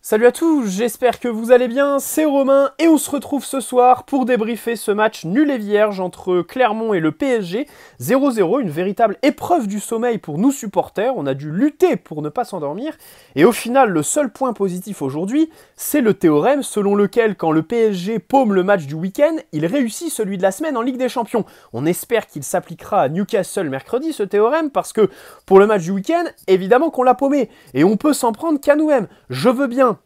Salut à tous, j'espère que vous allez bien, c'est Romain et on se retrouve ce soir pour débriefer ce match nul et vierge entre Clermont et le PSG, 0-0, une véritable épreuve du sommeil pour nous supporters, on a dû lutter pour ne pas s'endormir et au final le seul point positif aujourd'hui, c'est le théorème selon lequel quand le PSG paume le match du week-end, il réussit celui de la semaine en Ligue des Champions. On espère qu'il s'appliquera à Newcastle mercredi ce théorème parce que pour le match du week-end, évidemment qu'on l'a paumé et on peut s'en prendre qu'à nous-mêmes. Je veux bien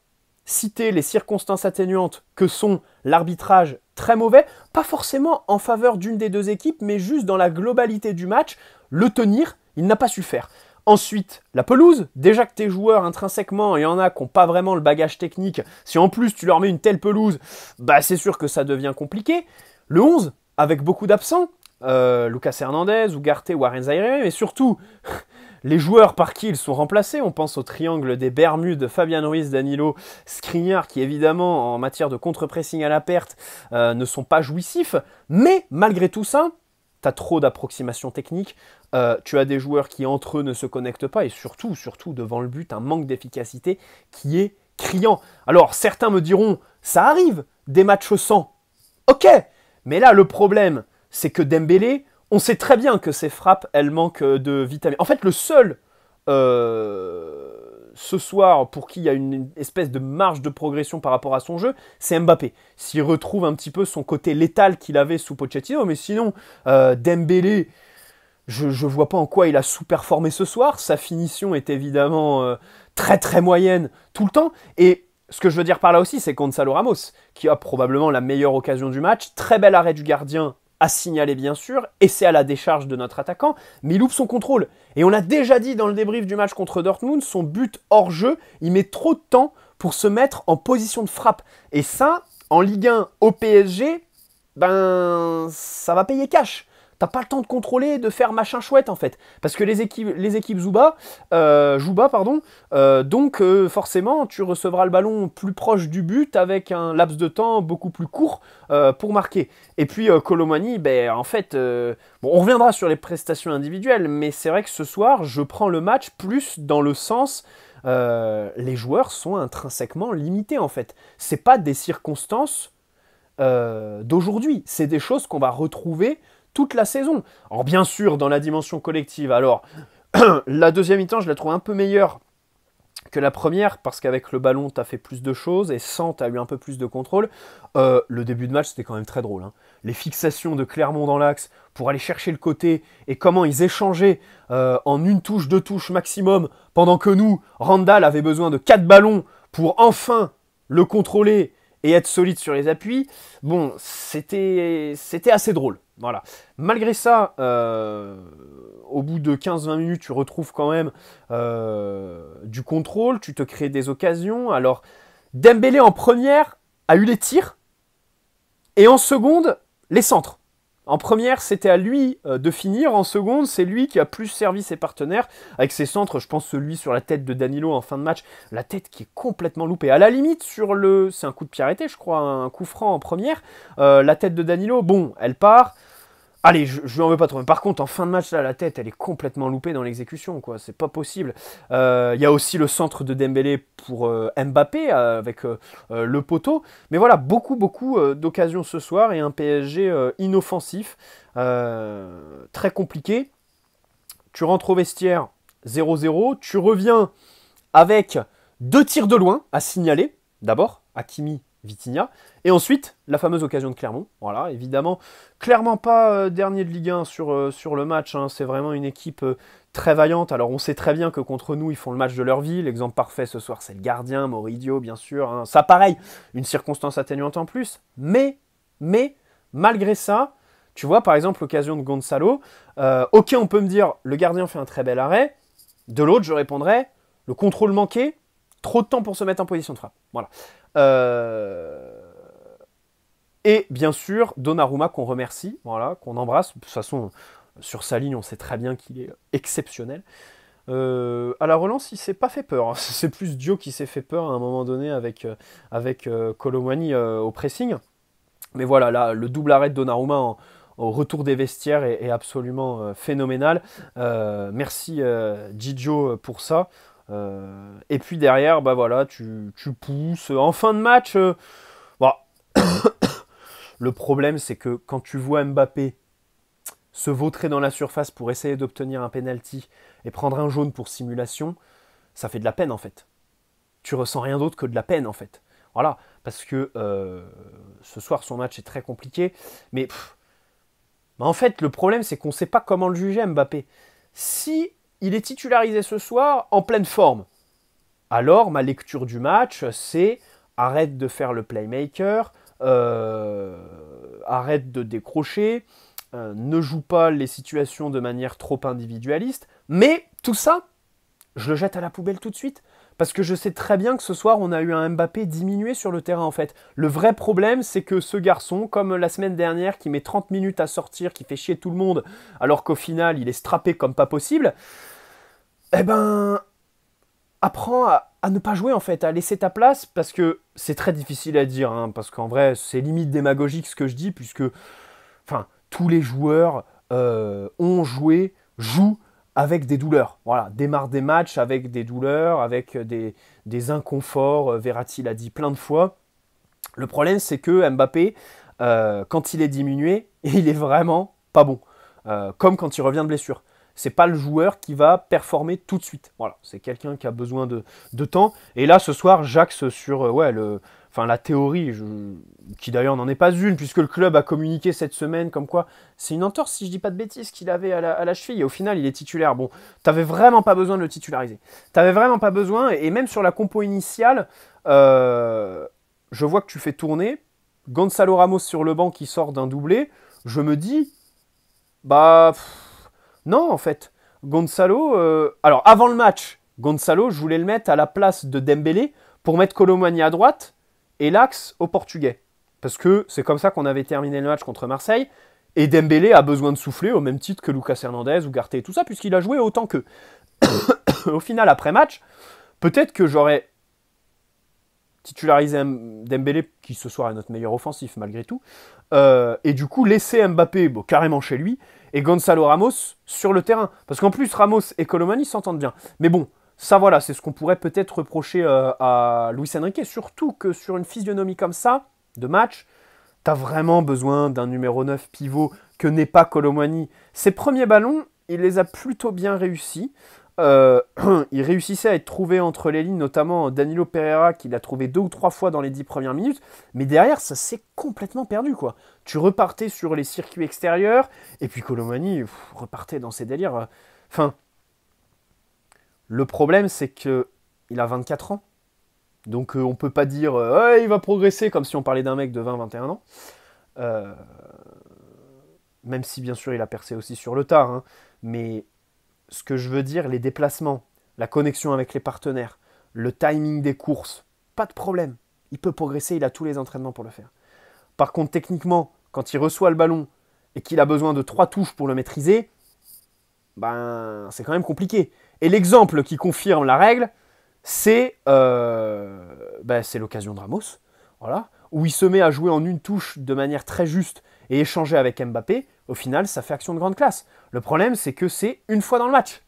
citer les circonstances atténuantes que sont l'arbitrage très mauvais, pas forcément en faveur d'une des deux équipes, mais juste dans la globalité du match, le tenir, il n'a pas su faire. Ensuite, la pelouse, déjà que tes joueurs intrinsèquement, il y en a qui n'ont pas vraiment le bagage technique, si en plus tu leur mets une telle pelouse, bah c'est sûr que ça devient compliqué. Le 11, avec beaucoup d'absents, Lucas Hernandez, Ugarte, Warren Zaïre, mais surtout les joueurs par qui ils sont remplacés, on pense au triangle des Bermudes, Fabian Ruiz, Danilo, Skriniar, qui évidemment en matière de contre-pressing à la perte ne sont pas jouissifs, mais malgré tout ça, tu as trop d'approximations techniques, tu as des joueurs qui entre eux ne se connectent pas, et surtout devant le but, un manque d'efficacité qui est criant. Alors certains me diront, ça arrive, des matchs sans, ok, mais là le problème, c'est que Dembélé, on sait très bien que ces frappes, elles manquent de vitamine. En fait, le seul, ce soir, pour qui il y a une espèce de marge de progression par rapport à son jeu, c'est Mbappé. S'il retrouve un petit peu son côté létal qu'il avait sous Pochettino, mais sinon, Dembélé, je ne vois pas en quoi il a sous-performé ce soir. Sa finition est évidemment très très moyenne tout le temps. Et ce que je veux dire par là aussi, c'est Gonzalo Ramos, qui a probablement la meilleure occasion du match. Très bel arrêt du gardien, à signaler bien sûr, et c'est à la décharge de notre attaquant, mais il loupe son contrôle. Et on l'a déjà dit dans le débrief du match contre Dortmund, son but hors jeu, il met trop de temps pour se mettre en position de frappe. Et ça, en Ligue 1 au PSG, ben ça va payer cash. T'as pas le temps de contrôler, de faire machin chouette en fait. Parce que les équipes jouent bas, donc forcément tu recevras le ballon plus proche du but avec un laps de temps beaucoup plus court pour marquer. Et puis Kolo Muani, ben, en fait, bon, on reviendra sur les prestations individuelles, mais c'est vrai que ce soir je prends le match plus dans le sens... les joueurs sont intrinsèquement limités en fait. C'est pas des circonstances d'aujourd'hui, c'est des choses qu'on va retrouver toute la saison. Alors bien sûr, dans la dimension collective, alors la deuxième mi-temps, je la trouve un peu meilleure que la première, parce qu'avec le ballon, tu as fait plus de choses, et sans, tu as eu un peu plus de contrôle. Le début de match, c'était quand même très drôle. Hein. Les fixations de Clermont dans l'axe pour aller chercher le côté, et comment ils échangeaient en une touche, deux touches maximum, pendant que nous, Randall avait besoin de 4 ballons pour enfin le contrôler et être solide sur les appuis. Bon, c'était assez drôle. Voilà. Malgré ça, au bout de 15-20 minutes, tu retrouves quand même du contrôle, tu te crées des occasions. Alors, Dembélé en première a eu les tirs et en seconde, les centres. En première, c'était à lui de finir. En seconde, c'est lui qui a plus servi ses partenaires. Avec ses centres, je pense celui sur la tête de Danilo en fin de match. La tête qui est complètement loupée. À la limite, c'est un coup de pied arrêté, je crois, un coup franc en première. La tête de Danilo, bon, elle part. Allez, je lui en veux pas trop. Mais par contre, en fin de match, là, la tête, elle est complètement loupée dans l'exécution, quoi. C'est pas possible. Il y a aussi le centre de Dembélé pour Mbappé avec le poteau. Mais voilà, beaucoup d'occasions ce soir et un PSG inoffensif, très compliqué. Tu rentres au vestiaire 0-0. Tu reviens avec 2 tirs de loin à signaler. D'abord, Hakimi, Vitinha. Et ensuite, la fameuse occasion de Clermont. Voilà, évidemment, clairement pas dernier de Ligue 1 sur le match. Hein. C'est vraiment une équipe très vaillante. Alors, on sait très bien que contre nous, ils font le match de leur vie. L'exemple parfait ce soir, c'est le gardien, Moridio, bien sûr. Hein. Ça, pareil, une circonstance atténuante en plus. Mais, malgré ça, tu vois, par exemple, l'occasion de Gonzalo. Ok, on peut me dire, le gardien fait un très bel arrêt. De l'autre, je répondrais, le contrôle manqué, trop de temps pour se mettre en position de frappe. Voilà. Et bien sûr, Donnarumma qu'on remercie, voilà, qu'on embrasse. De toute façon, sur sa ligne, on sait très bien qu'il est exceptionnel. À la relance, il s'est pas fait peur. C'est plus Dio qui s'est fait peur à un moment donné avec Kolo Muani au pressing. Mais voilà, là, le double arrêt de Donnarumma au retour des vestiaires est absolument phénoménal. Merci Gigio pour ça. Et puis derrière, bah voilà, tu pousses. En fin de match, bon, le problème c'est que quand tu vois Mbappé se vautrer dans la surface pour essayer d'obtenir un penalty et prendre un jaune pour simulation, ça fait de la peine en fait. Tu ressens rien d'autre que de la peine en fait. Voilà, parce que ce soir son match est très compliqué, mais bah, en fait le problème c'est qu'on ne sait pas comment le juger Mbappé. Si il est titularisé ce soir en pleine forme, alors ma lecture du match c'est arrête de faire le playmaker, arrête de décrocher, ne joue pas les situations de manière trop individualiste, mais tout ça, je le jette à la poubelle tout de suite. Parce que je sais très bien que ce soir, on a eu un Mbappé diminué sur le terrain en fait. Le vrai problème, c'est que ce garçon, comme la semaine dernière, qui met 30 minutes à sortir, qui fait chier tout le monde, alors qu'au final, il est strappé comme pas possible, eh ben, apprends à ne pas jouer en fait, à laisser ta place, parce que c'est très difficile à dire, hein, parce qu'en vrai, c'est limite démagogique ce que je dis, puisque enfin, tous les joueurs ont joué, jouent avec des douleurs. Voilà, démarrent des matchs avec des douleurs, avec des inconforts. Verratti l'a dit plein de fois. Le problème, c'est que Mbappé, quand il est diminué, il est vraiment pas bon. Comme quand il revient de blessure. C'est pas le joueur qui va performer tout de suite. Voilà, c'est quelqu'un qui a besoin de temps. Et là, ce soir, j'axe sur la théorie, qui d'ailleurs n'en est pas une, puisque le club a communiqué cette semaine comme quoi c'est une entorse, si je dis pas de bêtises, qu'il avait à la cheville. Et au final, il est titulaire. Bon, t'avais vraiment pas besoin de le titulariser. T'avais vraiment pas besoin. Et même sur la compo initiale, je vois que tu fais tourner Gonzalo Ramos sur le banc qui sort d'un doublé. Je me dis, bah... non, en fait. Gonzalo... alors, avant le match, Gonzalo, je voulais le mettre à la place de Dembélé pour mettre Colomani à droite et l'axe au Portugais. Parce que c'est comme ça qu'on avait terminé le match contre Marseille. Et Dembélé a besoin de souffler au même titre que Lucas Hernandez ou Garté et tout ça, puisqu'il a joué autant qu'eux. Au final, après match, peut-être que j'aurais titularisé Dembélé, qui ce soir est notre meilleur offensif malgré tout, et du coup laisser Mbappé carrément chez lui, et Gonzalo Ramos sur le terrain. Parce qu'en plus, Ramos et Colomani s'entendent bien. Mais bon, ça voilà, c'est ce qu'on pourrait peut-être reprocher à Luis Enrique, surtout que sur une physionomie comme ça, de match, t'as vraiment besoin d'un numéro 9 pivot que n'est pas Colomani. Ses premiers ballons, il les a plutôt bien réussis. Il réussissait à être trouvé entre les lignes, notamment Danilo Pereira, qui l'a trouvé 2 ou 3 fois dans les 10 premières minutes. Mais derrière, ça s'est complètement perdu, quoi. Tu repartais sur les circuits extérieurs, et puis Colomani repartait dans ses délires. Enfin, le problème, c'est que il a 24 ans. Donc on peut pas dire il va progresser comme si on parlait d'un mec de 20-21 ans. Même si bien sûr il a percé aussi sur le tard. Hein. Mais ce que je veux dire, les déplacements, la connexion avec les partenaires, le timing des courses, pas de problème. Il peut progresser, il a tous les entraînements pour le faire. Par contre, techniquement, quand il reçoit le ballon et qu'il a besoin de 3 touches pour le maîtriser, ben c'est quand même compliqué. Et l'exemple qui confirme la règle, c'est l'occasion de Ramos, voilà, où il se met à jouer en une touche de manière très juste et échanger avec Mbappé. Au final, ça fait action de grande classe. Le problème, c'est que c'est une fois dans le match.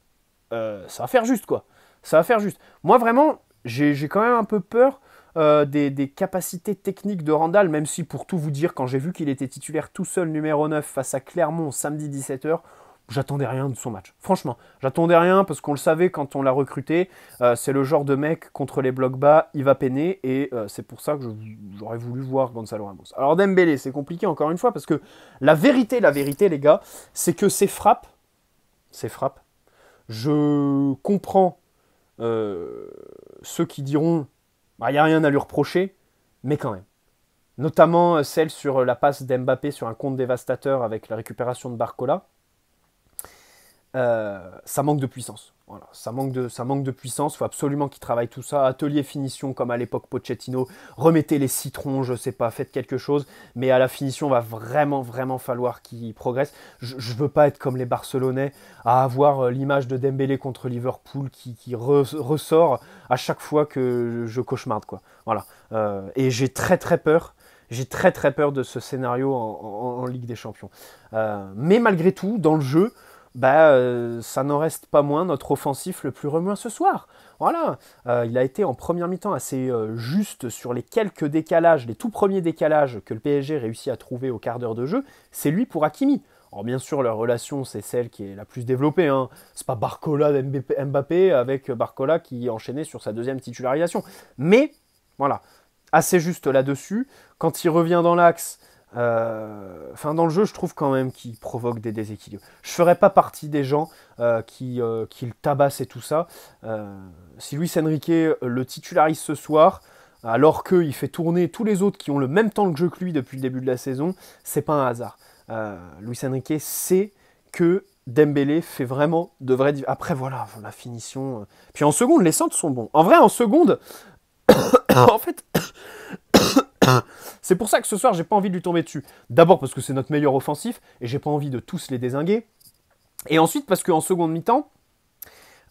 Ça va faire juste, quoi. Ça va faire juste. Moi, vraiment, j'ai quand même un peu peur des capacités techniques de Randall, même si, pour tout vous dire, quand j'ai vu qu'il était titulaire tout seul, numéro 9, face à Clermont, samedi 17h, j'attendais rien de son match. Franchement, j'attendais rien parce qu'on le savait quand on l'a recruté. C'est le genre de mec contre les blocs bas, il va peiner et c'est pour ça que j'aurais voulu voir Gonzalo Ramos. Alors Dembélé, c'est compliqué encore une fois parce que la vérité les gars, c'est que ces frappes, je comprends ceux qui diront il n'y a rien à lui reprocher, mais quand même. Notamment celle sur la passe d'Mbappé sur un compte dévastateur avec la récupération de Barcola. Ça manque de puissance. Voilà, ça manque de puissance. Il faut absolument qu'il travaille tout ça. Atelier finition comme à l'époque Pochettino. Remettez les citrons, je sais pas, faites quelque chose. Mais à la finition, va vraiment falloir qu'il progresse. Je veux pas être comme les Barcelonais à avoir l'image de Dembélé contre Liverpool qui ressort à chaque fois que je cauchemarde, quoi. Voilà. Et j'ai très peur. J'ai très peur de ce scénario en Ligue des Champions. Mais malgré tout, dans le jeu, ça n'en reste pas moins notre offensif le plus remuant ce soir. Voilà, il a été en première mi-temps assez juste sur les quelques décalages, les tout premiers décalages que le PSG réussit à trouver au quart d'heure de jeu, c'est lui pour Hakimi. Alors bien sûr, leur relation, c'est celle qui est la plus développée. Hein. C'est pas Barcola Mbappé avec Barcola qui enchaînait sur sa deuxième titularisation. Mais, voilà, assez juste là-dessus. Quand il revient dans l'axe, dans le jeu, je trouve quand même qu'il provoque des déséquilibres. Je ne ferais pas partie des gens qui le tabassent et tout ça. Si Luis Enrique le titularise ce soir, alors qu'il fait tourner tous les autres qui ont le même temps de jeu que lui depuis le début de la saison, c'est pas un hasard. Luis Enrique sait que Dembélé fait vraiment de vrais... Après, voilà, la finition... Puis en seconde, les centres sont bons. En vrai, en seconde... en fait... c'est pour ça que ce soir, j'ai pas envie de lui tomber dessus. D'abord parce que c'est notre meilleur offensif, et j'ai pas envie de tous les dézinguer. Et ensuite parce qu'en seconde mi-temps,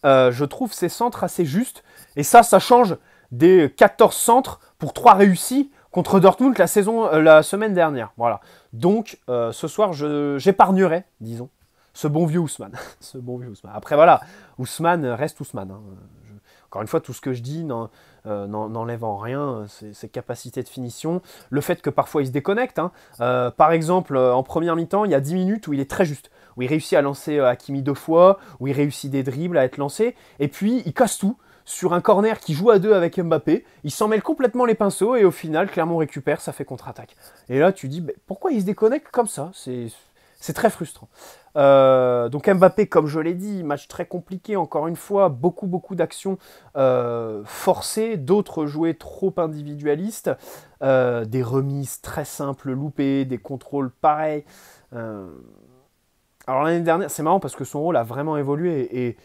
je trouve ses centres assez justes. Et ça change des 14 centres pour 3 réussis contre Dortmund la semaine dernière. Voilà. Donc, ce soir, j'épargnerai, disons, ce bon vieux Ousmane. Ce bon vieux Ousmane. Après, voilà, Ousmane reste Ousmane. Hein. Encore une fois, tout ce que je dis n'enlève en rien ses capacités de finition. Le fait que parfois il se déconnecte. Hein. Par exemple, en première mi-temps, il y a 10 minutes où il est très juste. Où il réussit à lancer Hakimi 2 fois, où il réussit des dribbles à être lancé. Et puis, il casse tout. Sur un corner qui joue à 2 avec Mbappé, il s'en mêle complètement les pinceaux et au final, Clermont récupère, ça fait contre-attaque. Et là, tu dis, pourquoi il se déconnecte comme ça ? C'est très frustrant. Donc Mbappé, comme je l'ai dit, match très compliqué, encore une fois, beaucoup d'actions forcées, d'autres jouées trop individualistes, des remises très simples, loupées, des contrôles pareils. Alors l'année dernière, c'est marrant parce que son rôle a vraiment évolué et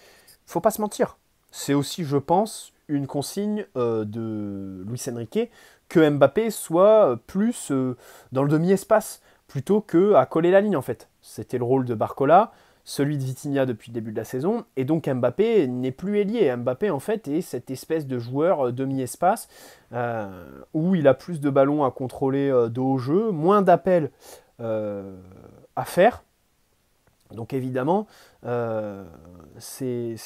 faut pas se mentir. C'est aussi, je pense, une consigne de Luis Enrique que Mbappé soit plus dans le demi-espace plutôt qu'à coller la ligne en fait. C'était le rôle de Barcola, celui de Vitinha depuis le début de la saison, et donc Mbappé n'est plus ailier. Mbappé en fait est cette espèce de joueur demi-espace où il a plus de ballons à contrôler de haut jeu, moins d'appels à faire. Donc évidemment, c'est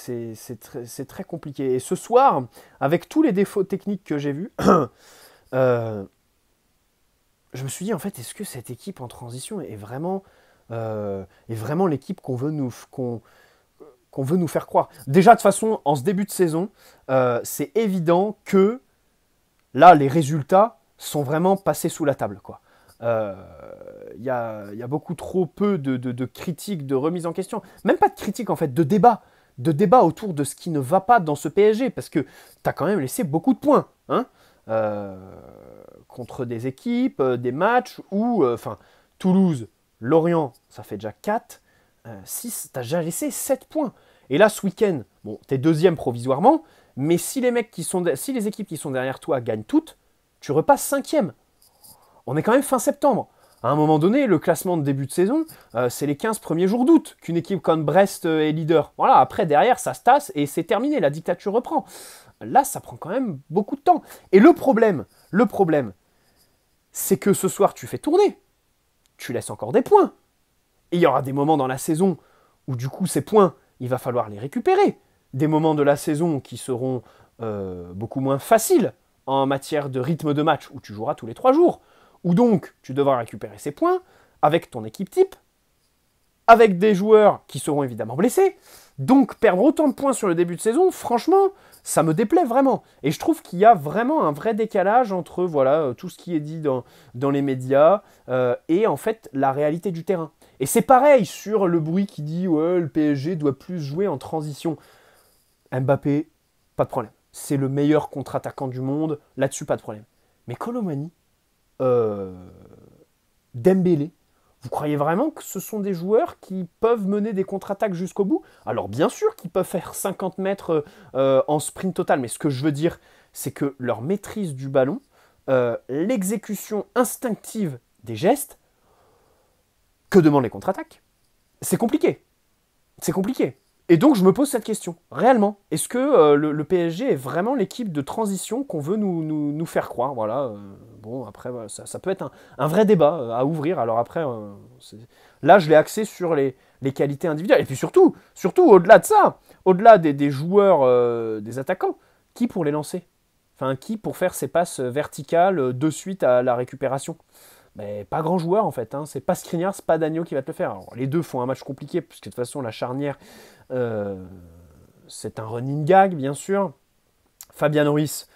très compliqué. Et ce soir, avec tous les défauts techniques que j'ai vus, je me suis dit, en fait, est-ce que cette équipe en transition est vraiment l'équipe qu'on veut nous faire croire ? Déjà, de toute façon, en ce début de saison, c'est évident que là, les résultats sont vraiment passés sous la table, quoi. Il y a beaucoup trop peu de critiques, de remises en question. Même pas de critiques, en fait, de débats. De débats autour de ce qui ne va pas dans ce PSG. Parce que tu as quand même laissé beaucoup de points. Hein, contre des équipes, des matchs où... Toulouse, Lorient, ça fait déjà 4. 6, tu as déjà laissé 7 points. Et là, ce week-end, bon, tu es deuxième provisoirement. Mais si les équipes qui sont derrière toi gagnent toutes, tu repasses 5e. On est quand même fin septembre. À un moment donné, le classement de début de saison, c'est les 15 premiers jours d'août qu'une équipe comme Brest est leader. Voilà, après, derrière, ça se tasse et c'est terminé, la dictature reprend. Là, ça prend quand même beaucoup de temps. Et le problème, c'est que ce soir, tu fais tourner. Tu laisses encore des points. Et il y aura des moments dans la saison où, du coup, ces points, il va falloir les récupérer. Des moments de la saison qui seront beaucoup moins faciles en matière de rythme de match, où tu joueras tous les 3 jours. Où donc, tu devras récupérer ces points avec ton équipe type, avec des joueurs qui seront évidemment blessés. Donc, perdre autant de points sur le début de saison, franchement, ça me déplaît vraiment. Et je trouve qu'il y a vraiment un vrai décalage entre tout ce qui est dit dans les médias et en fait la réalité du terrain. Et c'est pareil sur le bruit qui dit ouais, le PSG doit plus jouer en transition. Mbappé, pas de problème. C'est le meilleur contre-attaquant du monde, là-dessus pas de problème. Mais Colomani, Dembélé, vous croyez vraiment que ce sont des joueurs qui peuvent mener des contre-attaques jusqu'au bout ? Alors bien sûr qu'ils peuvent faire 50 mètres en sprint total, mais ce que je veux dire, c'est que leur maîtrise du ballon, l'exécution instinctive des gestes, que demandent les contre-attaques ? C'est compliqué. C'est compliqué. Et donc je me pose cette question, réellement, est-ce que le PSG est vraiment l'équipe de transition qu'on veut nous faire croire ? Voilà, Bon, après, voilà, ça peut être un vrai débat à ouvrir. Alors après, là, je l'ai axé sur les qualités individuelles. Et puis surtout au-delà de ça, au-delà des joueurs, des attaquants, qui pour les lancer? Enfin, qui pour faire ses passes verticales de suite à la récupération? Mais pas grand joueur en fait, hein. C'est pas Skriniar, c'est pas Dagno qui va te le faire. Alors, les deux font un match compliqué, puisque de toute façon la charnière, euh, c'est un running gag bien sûr. Fabien Ruiz,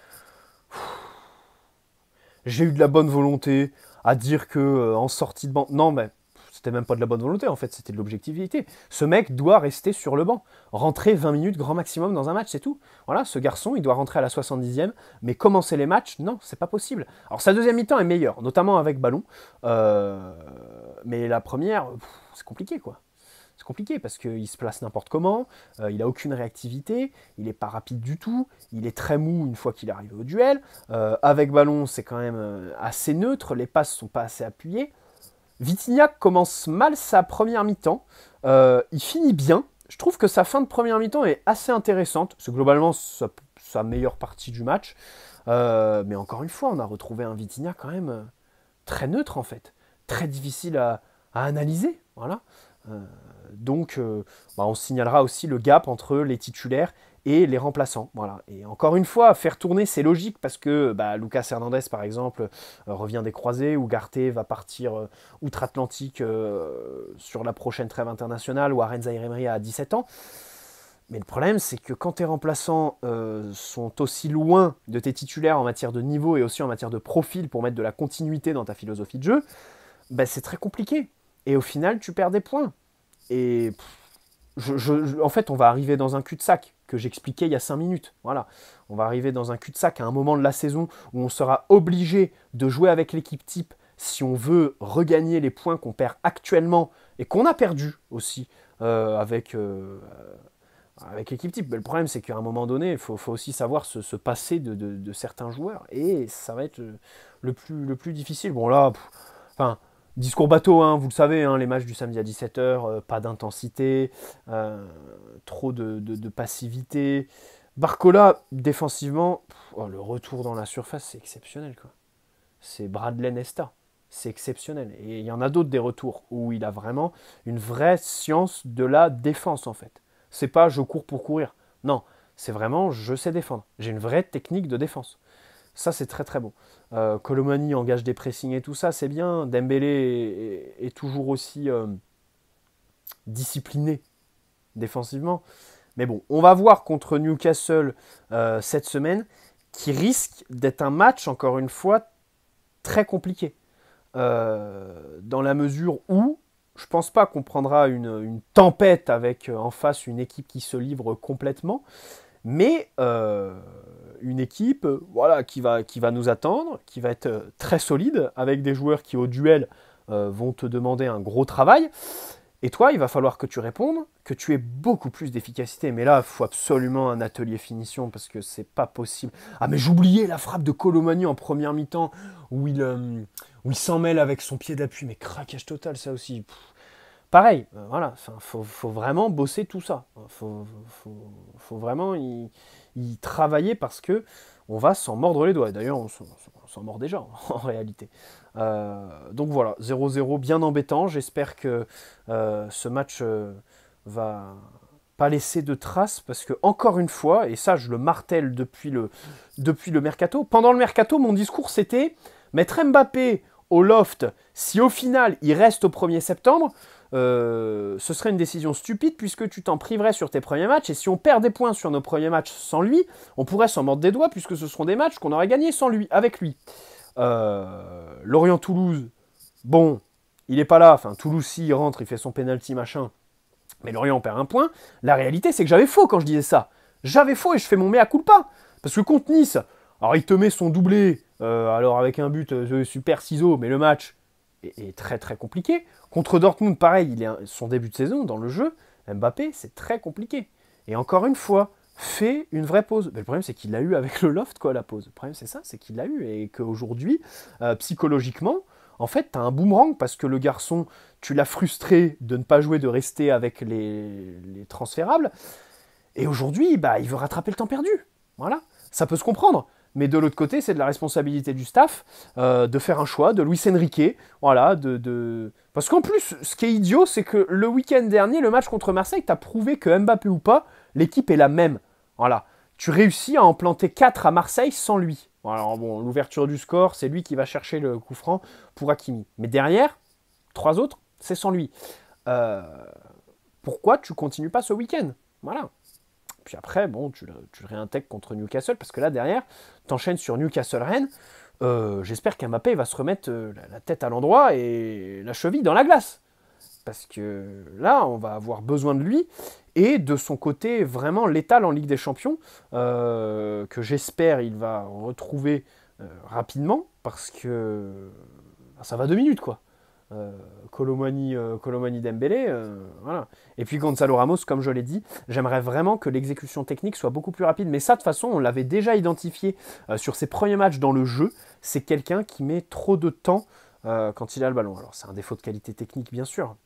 j'ai eu de la bonne volonté à dire que en sortie de banc, non mais c'était même pas de la bonne volonté en fait, c'était de l'objectivité. Ce mec doit rester sur le banc, rentrer 20 minutes grand maximum dans un match, c'est tout. Voilà, ce garçon, il doit rentrer à la 70e, mais commencer les matchs, non, c'est pas possible. Alors sa deuxième mi-temps est meilleure, notamment avec ballon, mais la première, c'est compliqué quoi. C'est compliqué parce qu'il se place n'importe comment, il n'a aucune réactivité, il n'est pas rapide du tout, il est très mou une fois qu'il arrive au duel. Avec ballon, c'est quand même assez neutre, les passes ne sont pas assez appuyées. Vitinha commence mal sa première mi-temps, il finit bien. Je trouve que sa fin de première mi-temps est assez intéressante, c'est globalement sa meilleure partie du match. Mais encore une fois, on a retrouvé un Vitinha quand même très neutre en fait, très difficile à analyser. Voilà. Euh, donc, on signalera aussi le gap entre les titulaires et les remplaçants. Voilà. Et encore une fois, faire tourner, c'est logique parce que Lucas Hernandez, par exemple, revient des croisés, ou Ugarte va partir outre-Atlantique sur la prochaine trêve internationale, ou Arenz Zaïre-Emery a 17 ans. Mais le problème, c'est que quand tes remplaçants sont aussi loin de tes titulaires en matière de niveau et aussi en matière de profil pour mettre de la continuité dans ta philosophie de jeu, c'est très compliqué. Et au final, tu perds des points. Et en fait, on va arriver dans un cul-de-sac que j'expliquais il y a 5 minutes. Voilà. On va arriver dans un cul-de-sac à un moment de la saison où on sera obligé de jouer avec l'équipe type si on veut regagner les points qu'on perd actuellement et qu'on a perdu aussi avec l'équipe type. Mais le problème, c'est qu'à un moment donné, il faut aussi savoir se passer de certains joueurs. Et ça va être le plus difficile. Bon, là, enfin, discours bateau, hein, vous le savez, hein, les matchs du samedi à 17h, pas d'intensité, trop de passivité. Barcola, défensivement, le retour dans la surface, c'est exceptionnel, quoi. C'est Bradley Nesta. C'est exceptionnel. Et il y en a d'autres des retours où il a vraiment une vraie science de la défense, en fait. C'est pas je cours pour courir. Non, c'est vraiment je sais défendre. J'ai une vraie technique de défense. Ça, c'est très très bon. Colomani engage des pressings et tout ça, c'est bien. Dembélé est toujours aussi discipliné défensivement. Mais bon, on va voir contre Newcastle cette semaine, qui risque d'être un match, encore une fois, très compliqué. Dans la mesure où je pense pas qu'on prendra une tempête avec en face une équipe qui se livre complètement, mais une équipe voilà, qui va nous attendre, qui va être très solide, avec des joueurs qui au duel vont te demander un gros travail. Et toi, il va falloir que tu répondes, que tu aies beaucoup plus d'efficacité. Mais là, il faut absolument un atelier finition parce que c'est pas possible. Ah, mais j'oubliais la frappe de Colomani en première mi-temps où il s'en mêle avec son pied d'appui. Mais craquage total, ça aussi. Pareil, voilà, faut vraiment bosser tout ça. Faut vraiment y travailler parce que on va s'en mordre les doigts. D'ailleurs, on s'en mord déjà en réalité. Donc voilà, 0-0 bien embêtant. J'espère que ce match va pas laisser de traces parce que, encore une fois, et ça je le martèle depuis le mercato, pendant le mercato, mon discours c'était mettre Mbappé au loft si au final il reste au 1er septembre. Ce serait une décision stupide puisque tu t'en priverais sur tes premiers matchs et si on perd des points sur nos premiers matchs sans lui, on pourrait s'en mordre des doigts puisque ce seront des matchs qu'on aurait gagnés sans lui, avec lui. Lorient-Toulouse, bon, il n'est pas là, enfin Toulouse s'il rentre, il fait son penalty machin, mais Lorient perd un point. La réalité c'est que j'avais faux quand je disais ça. J'avais faux et je fais mon mea culpa. Parce que contre Nice, alors il te met son doublé, alors avec un but super ciseau, mais le match est très très compliqué. Contre Dortmund, pareil, il est son début de saison dans le jeu, Mbappé, c'est très compliqué. Et encore une fois, fait une vraie pause. Mais le problème, c'est qu'il l'a eu avec le loft, quoi, la pause. Le problème, c'est ça, c'est qu'il l'a eu. Et qu'aujourd'hui, psychologiquement, en fait, t'as un boomerang parce que le garçon, tu l'as frustré de ne pas jouer, de rester avec les transférables. Et aujourd'hui, il veut rattraper le temps perdu. Voilà, ça peut se comprendre. Mais de l'autre côté, c'est de la responsabilité du staff de faire un choix, de Luis Enrique. Voilà, Parce qu'en plus, ce qui est idiot, c'est que le week-end dernier, le match contre Marseille, t'as prouvé que Mbappé ou pas, l'équipe est la même. Voilà. Tu réussis à en planter 4 à Marseille sans lui. Alors bon, l'ouverture du score, c'est lui qui va chercher le coup franc pour Hakimi. Mais derrière, 3 autres, c'est sans lui. Pourquoi tu continues pas ce week-end? Voilà. Puis après, bon, tu le réintègres contre Newcastle, parce que là, derrière, t'enchaînes sur Newcastle-Rennes. J'espère qu'Mbappé va se remettre la tête à l'endroit et la cheville dans la glace. Parce que là, on va avoir besoin de lui et de son côté vraiment létal en Ligue des Champions, que j'espère il va retrouver rapidement, parce que ça va 2 minutes, quoi. Colomani Dembélé, voilà. Et puis Gonzalo Ramos, comme je l'ai dit, j'aimerais vraiment que l'exécution technique soit beaucoup plus rapide. Mais ça, de toute façon, on l'avait déjà identifié sur ses premiers matchs dans le jeu. C'est quelqu'un qui met trop de temps quand il a le ballon. Alors, c'est un défaut de qualité technique, bien sûr,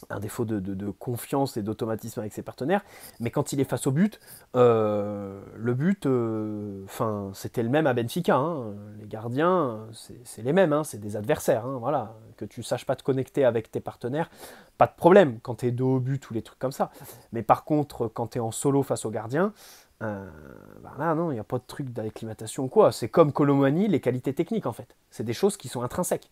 un défaut de confiance et d'automatisme avec ses partenaires, mais quand il est face au but, le but, c'était le même à Benfica, hein. Les gardiens, c'est les mêmes, hein. C'est des adversaires, hein. Voilà. Que tu saches pas te connecter avec tes partenaires, pas de problème quand tu es dos au but ou les trucs comme ça. Mais par contre, quand tu es en solo face au gardien, là, non, il n'y a pas de truc d'acclimatation ou quoi. C'est comme Colomani, les qualités techniques, en fait. C'est des choses qui sont intrinsèques.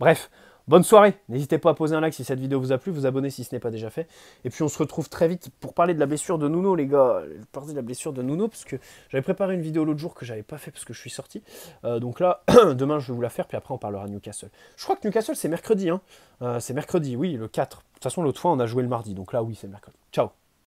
Bref, bonne soirée. N'hésitez pas à poser un like si cette vidéo vous a plu, vous abonner si ce n'est pas déjà fait. Et puis on se retrouve très vite pour parler de la blessure de Nuno, les gars. Parler de la blessure de Nuno, parce que j'avais préparé une vidéo l'autre jour que j'avais pas fait parce que je suis sorti. Donc là, demain je vais vous la faire, puis après on parlera de Newcastle. Je crois que Newcastle c'est mercredi, hein. C'est mercredi, oui, le 4. De toute façon, l'autre fois on a joué le mardi, donc là oui, c'est mercredi. Ciao.